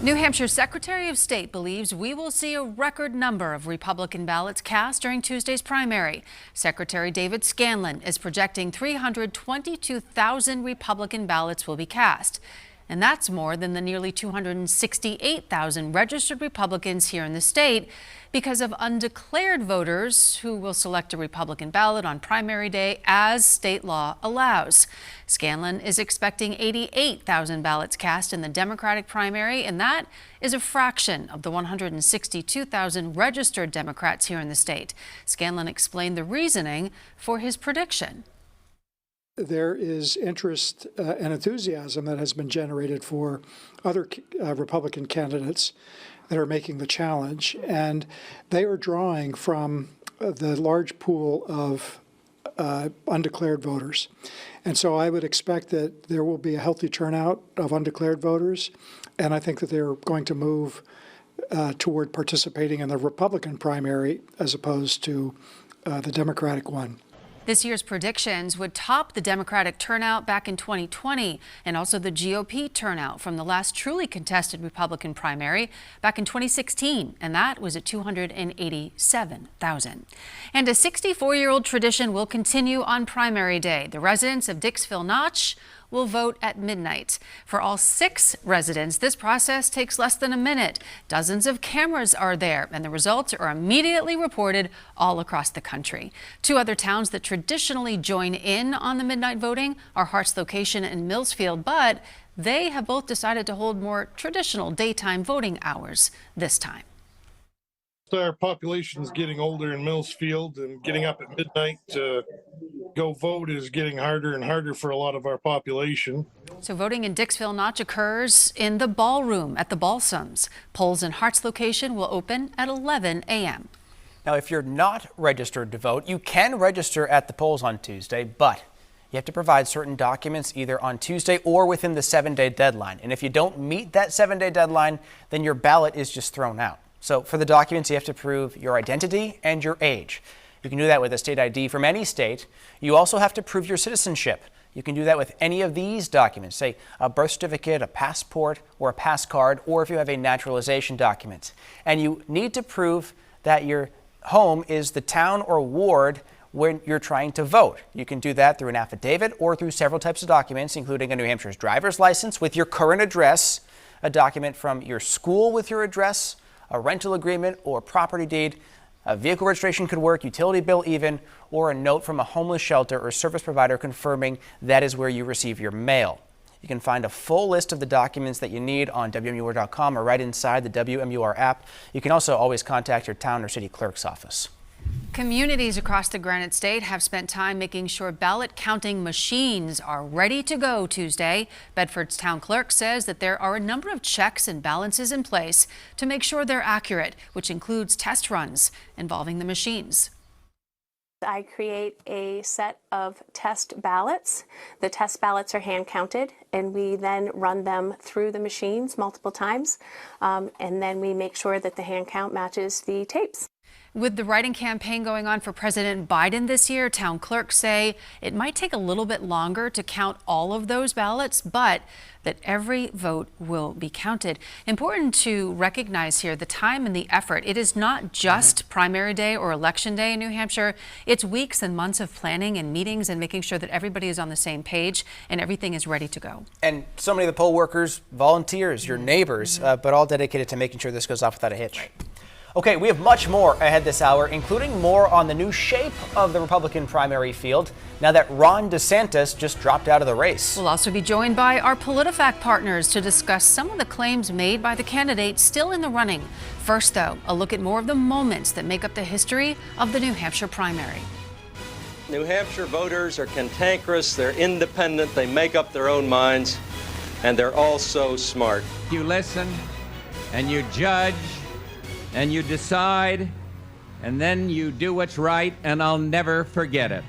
New Hampshire Secretary of State believes we will see a record number of Republican ballots cast during Tuesday's primary. Secretary David Scanlon is projecting 322,000 Republican ballots will be cast. And that's more than the nearly 268,000 registered Republicans here in the state because of undeclared voters who will select a Republican ballot on primary day as state law allows. Scanlon is expecting 88,000 ballots cast in the Democratic primary, and that is a fraction of the 162,000 registered Democrats here in the state. Scanlon explained the reasoning for his prediction. There is interest and enthusiasm that has been generated for other Republican candidates that are making the challenge, and they are drawing from the large pool of undeclared voters. And so I would expect that there will be a healthy turnout of undeclared voters, and I think that they're going to move toward participating in the Republican primary as opposed to the Democratic one. This year's predictions would top the Democratic turnout back in 2020 and also the GOP turnout from the last truly contested Republican primary back in 2016, and that was at 287,000. And a 64-year-old tradition will continue on primary day. The residents of Dixville Notch will vote at midnight. For all 6 residents, this process takes less than a minute. Dozens of cameras are there, and the results are immediately reported all across the country. 2 other towns that traditionally join in on the midnight voting are Hart's Location and Millsfield, but they have both decided to hold more traditional daytime voting hours this time. Our population is getting older in Millsfield, and getting up at midnight to go vote is getting harder and harder for a lot of our population. So voting in Dixville Notch occurs in the ballroom at the Balsams. Polls in Hart's Location will open at 11 a.m. Now, if you're not registered to vote, you can register at the polls on Tuesday, but you have to provide certain documents either on Tuesday or within the 7-day deadline. And if you don't meet that 7-day deadline, then your ballot is just thrown out. So for the documents, you have to prove your identity and your age. You can do that with a state ID from any state. You also have to prove your citizenship. You can do that with any of these documents, say a birth certificate, a passport, or a pass card, or if you have a naturalization document. And you need to prove that your home is the town or ward when you're trying to vote. You can do that through an affidavit or through several types of documents, including a New Hampshire's driver's license with your current address, a document from your school with your address, a rental agreement or property deed, a vehicle registration could work, utility bill even, or a note from a homeless shelter or service provider confirming that is where you receive your mail. You can find a full list of the documents that you need on WMUR.com or right inside the WMUR app. You can also always contact your town or city clerk's office. Communities across the Granite State have spent time making sure ballot counting machines are ready to go Tuesday. Bedford's town clerk says that there are a number of checks and balances in place to make sure they're accurate, which includes test runs involving the machines. I create a set of test ballots. The test ballots are hand counted, and we then run them through the machines multiple times, and then we make sure that the hand count matches the tapes. With the writing campaign going on for President Biden this year, town clerks say it might take a little bit longer to count all of those ballots, but that every vote will be counted. Important to recognize here the time and the effort. It is not just primary day or election day in New Hampshire. It's weeks and months of planning and meetings and making sure that everybody is on the same page and everything is ready to go. And so many of the poll workers, volunteers, your neighbors, but all dedicated to making sure this goes off without a hitch. Right. Okay, we have much more ahead this hour, including more on the new shape of the Republican primary field now that Ron DeSantis just dropped out of the race. We'll also be joined by our PolitiFact partners to discuss some of the claims made by the candidates still in the running. First, though, a look at more of the moments that make up the history of the New Hampshire primary. New Hampshire voters are cantankerous, they're independent, they make up their own minds, and they're all so smart. You listen and you judge and you decide, and then you do what's right, and I'll never forget it.